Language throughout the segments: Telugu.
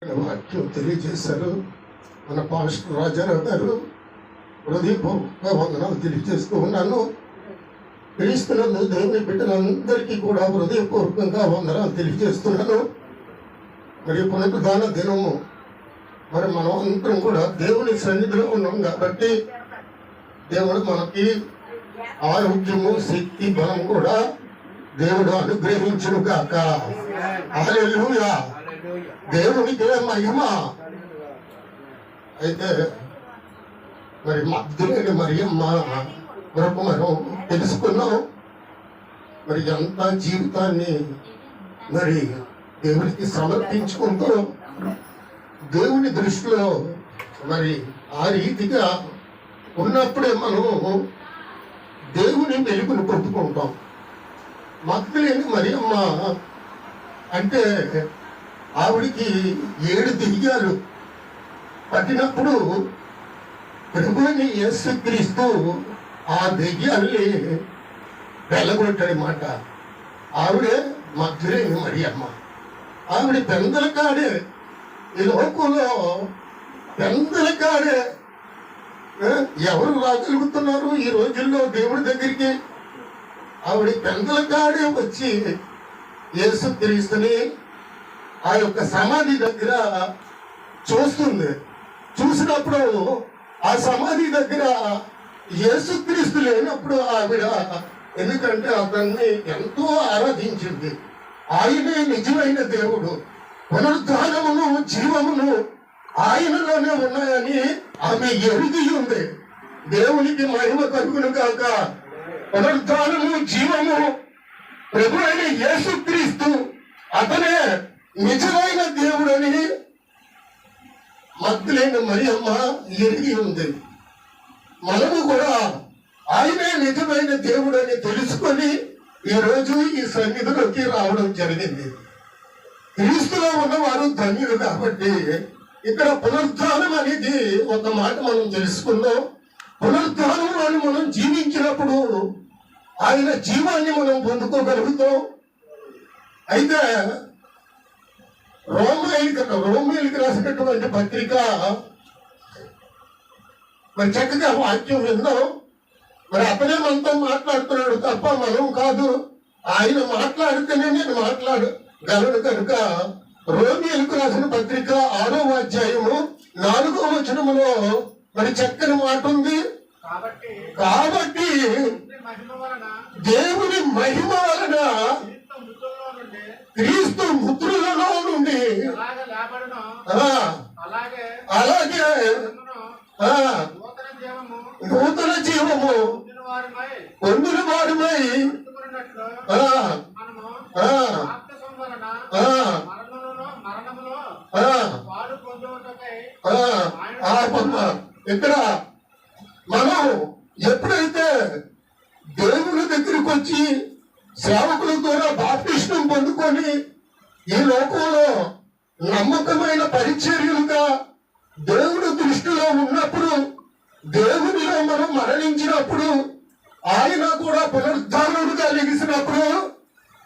వాక్యం తెలియజేశారు. మన పాస్టర్ రాజారావు గారు హృదయపూర్వక వందనాలు తెలియజేస్తూ ఉన్నాను. క్రీస్తునందు దేవుని బిడ్డలందరికీ కూడా హృదయపూర్వకంగా వందనాలు తెలియజేస్తున్నాను. మరి పునరుద్ధాన దినము మరి మనం అందరం కూడా దేవుని సన్నిధిలో ఉన్నాం కాబట్టి దేవుడు మనకి ఆరోగ్యము శక్తి బలం కూడా దేవుడు అనుగ్రహించును గాక. హల్లెలూయా. దేవునికి మహిమ. అయితే మరి మగ్ధులేని మరియమ్మ కొరకు మనం తెలుసుకున్నాం. మరి ఎంత జీవితాన్ని మరి దేవునికి సమర్పించుకుంటూ దేవుని దృష్టిలో మరి ఆ రీతిగా ఉన్నప్పుడే మనం దేవుని వెలుగును పొందుకుంటాం. మగ్ధులేని మరియమ్మ అంటే ఆవిడికి 7 దెయ్యాలు పట్టినప్పుడు ప్రభువుని యేసుక్రీస్తు ఆ దెయ్యాల్ని వెళ్ళగొట్టాడన్నమాట. ఆవిడే మగ్ధులేని మరియమ్మ. ఆవిడ పెందల కాడే, ఈ లోకంలో పెందల కాడే ఎవరు రాగలుగుతున్నారు ఈ రోజుల్లో దేవుడి దగ్గరికి? ఆవిడ పెందల కాడే వచ్చి యేసుక్రీస్తుని ఆ యొక్క సమాధి దగ్గర చూస్తుంది. చూసినప్పుడు ఆ సమాధి దగ్గర యేసుక్రీస్తు లేనప్పుడు ఆవిడ, ఎందుకంటే అతన్ని ఎంతో ఆరాధించింది. ఆయనే నిజమైన దేవుడు, పునరుద్ధానమును జీవమును ఆయనలోనే ఉన్నాయని ఆమె ఎరిగి ఉంది. దేవునికి మహిమ కలుగును గాక. పునరుద్ధానము జీవము ప్రభు అయిన యేసుక్రీస్తు అతనే నిజమైన దేవుడని మగ్ధులేని మరియమ్మ ఎరిగి ఉంది. మనము కూడా ఆయనే నిజమైన దేవుడని తెలుసుకొని ఈరోజు ఈ సన్నిధిలోకి రావడం జరిగింది. క్రీస్తులో ఉన్నవారు ధన్యులు. కాబట్టి ఇక్కడ పునరుద్ధానం అనేది ఒక మాట మనం తెలుసుకుందాం. పునరుద్ధానం అని మనం జీవించినప్పుడు ఆయన జీవాన్ని మనం పొందుకోగలుగుతాం. అయితే రోమేయులకు రాసినటువంటి పత్రిక మరి చక్కగా వాక్యం విందాం. మరి అతనే మనతో మాట్లాడుతున్నాడు తప్ప మనం కాదు. ఆయన మాట్లాడితేనే నేను మాట్లాడగలను కనుక రోమేయులకు రాసిన పత్రిక 6వ అధ్యాయము 4వ వచనములో మరి చక్కని మాట ఉంది. కాబట్టి దేవుని మహిమ వలన క్రీస్తు మృతులలో నుండి అలాగే నూతన జీవము పొందిన వారిమై ఇక్కడ మనం ఎప్పుడైతే దేవుని దగ్గరికి వచ్చి సేవకుల ద్వారా బాప్తిస్మం పొందుకొని ఈ లోకంలో నమ్మకమైన పరిచర్యలుగా దేవుడి దృష్టిలో ఉన్నప్పుడు, దేవునిలో మనం మరణించినప్పుడు, ఆయన కూడా పునరుద్ధానుడుగా లెగిసినప్పుడు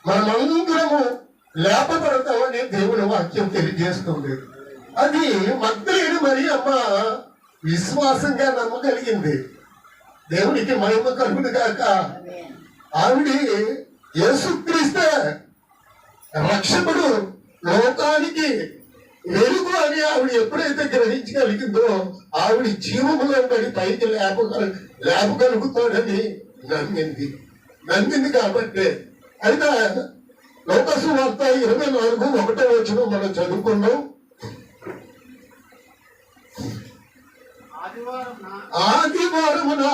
మనమందరము లేపబడతామని దేవుని వాక్యం తెలియజేస్తుంది. అది మగ్ధులేని మరియమ్మ విశ్వాసంగా నమ్మగలిగింది. దేవునికి మహిమ కలుగును గాక. ఆవిడ యేసుక్రీస్తే రక్షకుడు, లోకానికి వెలుగు అని ఆవిడ ఎప్పుడైతే గ్రహించగలిగిందో ఆవిడ జీవములో పడి పైకి లేపగలుగుతాడని నమ్మింది కాబట్టి. అయితే లోకసు వార్త 24:1 వచనం మనం చదువుకున్నాం. ఆదివారమున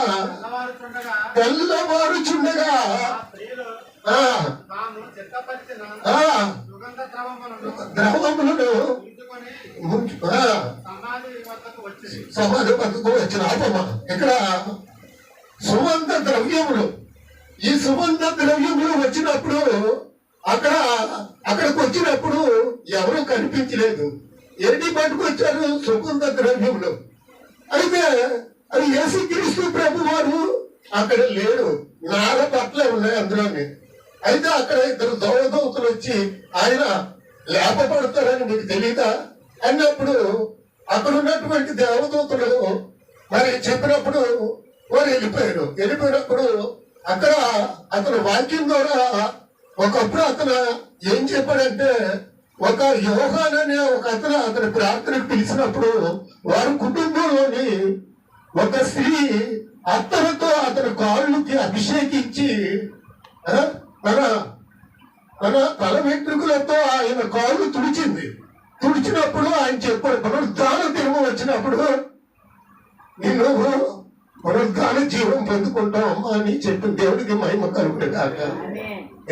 తెల్లవారుచుండగా ద్రవములను సమాధి వద్దకు వచ్చిన ఇక్కడ సుగంధ ద్రవ్యములు, ఈ సుగంధ ద్రవ్యములు వచ్చినప్పుడు అక్కడికి వచ్చినప్పుడు ఎవరు కనిపించలేదు. ఏంటి పట్టుకొచ్చారు? సుగంధ ద్రవ్యములు. అయితే అది యేసుక్రీస్తు ప్రభు వారు అక్కడ లేడు. 4 బట్టలే ఉన్నాయి అందులోని. అయితే అక్కడ 2 దేవదూతలు వచ్చి ఆయన లేపబడతారని మీకు తెలియదా? అన్నప్పుడు అక్కడ ఉన్నటువంటి దేవదూతలు మరి చెప్పినప్పుడు వారు వెళ్ళిపోయినప్పుడు అక్కడ అతను వాక్యం ద్వారా ఒకప్పుడు అతను ఏం చెప్పాడంటే, ఒక యోహాన్ అనే ఒక అతని ప్రార్థనకు పిలిచినప్పుడు వారి కుటుంబంలోని ఒక స్త్రీ అత్తలతో అతని కాళ్ళకి అభిషేకించి తన తల వెంట్రుకలతో ఆయన కాళ్ళు తుడిచినప్పుడు ఆయన చెప్పాడు, పునరుద్ధాన దినం వచ్చినప్పుడు నిన్ను పునరుద్ధాన జీవం పొందుకుంటాం అని చెప్పి దేవుడికి మహిమ కలుగుడు కాక.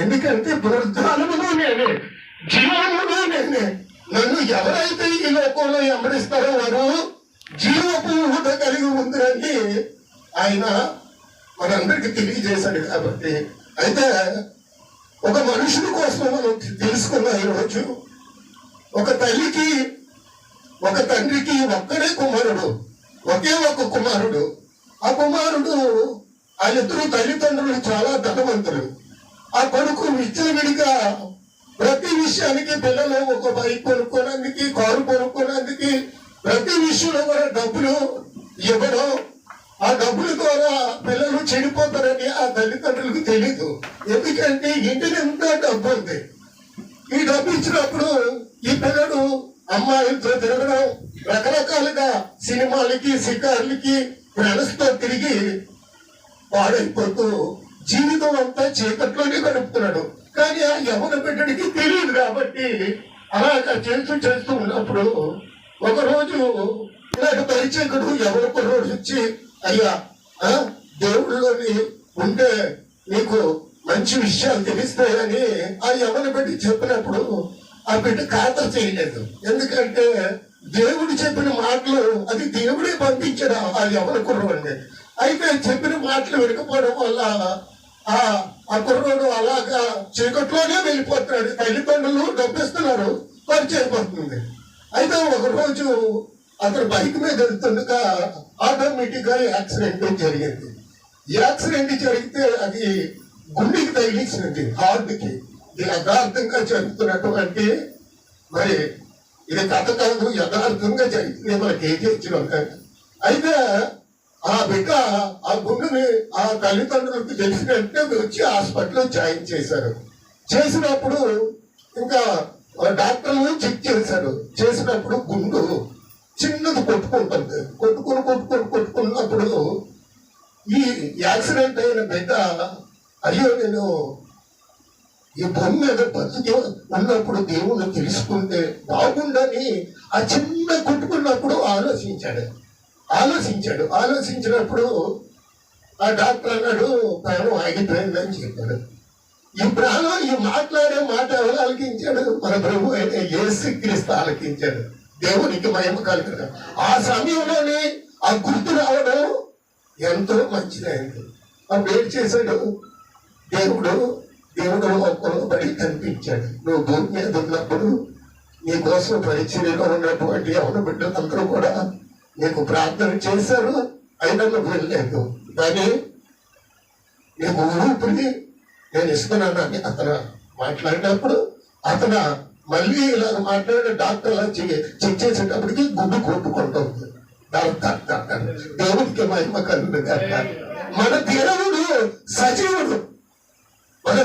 ఎందుకంటే పునరుద్ధానములో నేనే, జీవములో నేనే. నన్ను ఎవరైతే ఈ లోకంలో వెంబడిస్తారో వారు జీవపు ఊట కలిగి ఉందని ఆయన మనందరికి తెలియజేశాడు. కాబట్టి అయితే ఒక మనుషుల కోసం మనం తెలుసుకున్న ఈరోజు ఒక తల్లికి ఒక తండ్రికి ఒక్కడే కుమారుడు, ఒకే ఒక కుమారుడు. ఆ కుమారుడు వాళ్ళిద్దరు తల్లిదండ్రులు చాలా ధనవంతులు. ఆ కొడుకు విచ్చలవిడిగా ప్రతి విషయానికి పిల్లలు ఒక బైక్ కొనుక్కోవడానికి, కారు కొనుక్కోవడానికి, ప్రతి విషయంలో కూడా డబ్బులు ఇవ్వడం. ఆ డబ్బుల ద్వారా పిల్లలు చెడిపోతారని ఆ తల్లిదండ్రులకు తెలీదు. ఎందుకంటే ఇంటి నిండా డబ్బు ఉంది. ఈ డబ్బు ఇచ్చినప్పుడు ఈ పిల్లడు అమ్మాయిలతో తిరగడం, రకరకాలుగా సినిమాలకి, షికార్లకి, ఫ్రెండ్స్ తో తిరిగి పాడైపోతూ జీవితం అంతా చీకట్లోనే గడుపుతున్నాడు. కానీ ఆ యవన బిడ్డడికి తెలియదు. కాబట్టి అలాగా చేస్తూ ఉన్నప్పుడు ఒకరోజు ఇలాంటి పరిచయకుడు ఎవరికి రోజు వచ్చి, అయ్యా దేవుళ్ళలోని ఉంటే నీకు మంచి విషయాలు తెలుస్తాయని ఆ యవన బిడ్డ చెప్పినప్పుడు ఆ బిడ్డ ఖాతరు చేయలేదు. ఎందుకంటే దేవుడు చెప్పిన మాటలు అది దేవుడే పంపించాడు ఆ యవన కుర్రోడిని. అయితే చెప్పిన మాటలు వినకపోవడం వల్ల ఆ కుర్రోడు అలాగా చీకట్లోనే వెళ్ళిపోతున్నాడు. తల్లిదండ్రులు డబ్బిస్తున్నారు, పరిచయం పడుతుంది. అయితే ఒకరోజు అతను బైక్ మీద వెళ్తుండగా ఆటోమేటిక్ గా యాక్సిడెంట్ జరిగింది. యాక్సిడెంట్ జరిగితే అది గుండెకి తగిలించింది, హార్ట్ కి. ఇది యథార్థంగా జరుగుతున్నటువంటి, మరి ఇది కథ కాదు, యథార్థంగా జరిగింది మనకి ఏజెచ్చిన. అయితే ఆ బిడ్డ ఆ గుండెని ఆ తల్లిదండ్రులకు తెలిసినట్టే వచ్చి హాస్పిటల్లో జాయిన్ చేశారు. చేసినప్పుడు ఇంకా డాక్టర్లు చెక్ చేశారు. చేసినప్పుడు గుండు చిన్నది కొట్టుకుంటుంది. కొట్టుకున్నప్పుడు ఈ యాక్సిడెంట్ అయిన బిడ్డ, అయ్యో నేను ఈ భూమి మీద బతికి ఉన్నప్పుడు దేవుణ్ణి తెలుసుకుంటే బాగుండని ఆ చిన్న కొట్టుకున్నప్పుడు ఆలోచించినప్పుడు ఆ డాక్టర్ అన్నాడు, ప్రాణం ఆగిపోయిందని చెప్పాడు. ఈ ప్రాణం ఈ మాట్లాడే మాట ఎవరు ఆలకించాడు? మన ప్రభు అయిన యేసుక్రీస్తు ఆలకించాడు. దేవునికి మహిమ కలుగును. ఆ సమయంలోనే ఆ గుర్తు రావడం ఎంతో మంచిదైంది. అప్పుడు ఏం చేశాడు? దేవుడు ఒక్కలో బడి కనిపించాడు. నువ్వు భూమి మీద ఉన్నప్పుడు నీ కోసం పరిచర్యలో ఉన్నటువంటి ఎవరి బిడ్డలందరూ కూడా నీకు ప్రార్థన చేశారు, అయినా నువ్వు వెళ్ళలేదు. కానీ నీకు ఊపిరి నేను ఇస్తున్నానని అతను మాట్లాడినప్పుడు అతను మళ్ళీ ఇలా మాట్లాడిన డాక్టర్ అలా చెక్ చేసేటప్పటికి గుడ్డు కొట్టుకుంటుంది. దేవుడికి మహిమ కలుగును గాక. మన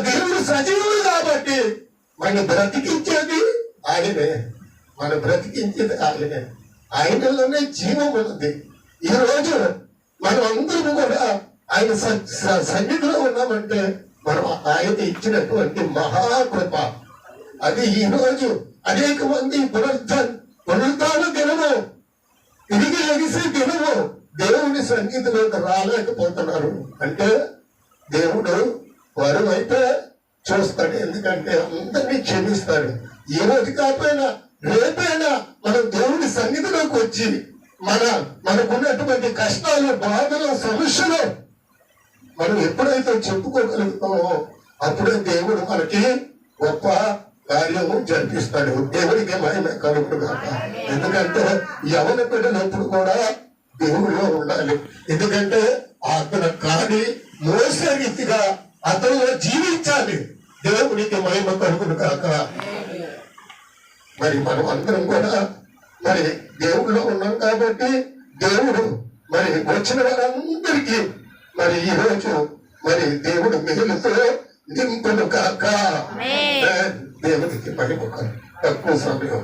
దేవుడు సజీవుడు కాబట్టి మన బ్రతికించేది ఆయనే. ఆయనలోనే జీవం ఉన్నది. ఈ రోజు మనం అందరూ కూడా ఆయన సన్నిధిలో ఉన్నామంటే మనం ఆయన ఇచ్చినటువంటి మహాకృప. అది ఈ రోజు అనేక మంది పునరుద్ధాన దినము, తిరిగి లెగిసే దినము దేవుని సన్నిధిలోకి రాలేకపోతున్నారు. అంటే దేవుడు వారి వైపే చూస్తాడు. ఎందుకంటే అందరినీ క్షమిస్తాడు. ఈ రోజు కాకపోయినా రేపైనా మనం దేవుని సన్నిధిలోకి వచ్చి మనకున్నటువంటి కష్టాలు, బాధలు, సమస్యలు మనం ఎప్పుడైతే చెప్పుకోగలుగుతామో అప్పుడే దేవుడు మనకి గొప్ప కార్యము జరిపిస్తాడు. దేవుడికి మహిమ కలుగును గాక. ఎందుకంటే యవన బిడ్డలు ఎప్పుడు కూడా దేవుడిలో ఉండాలి. ఎందుకంటే అతను కాని మోసే రీతిగా అతను జీవించాలి. దేవుడికి మహిమ కలుగును గాక. మరి మనం అందరం కూడా మరి దేవుడిలో ఉన్నాం కాబట్టి దేవుడు మరి వచ్చిన వారందరికీ మరి ఈ రోజు మరి దేవుడు మేలుతో నింపును కాక. దేవుడికి పని ఒక తక్కువ సమయం.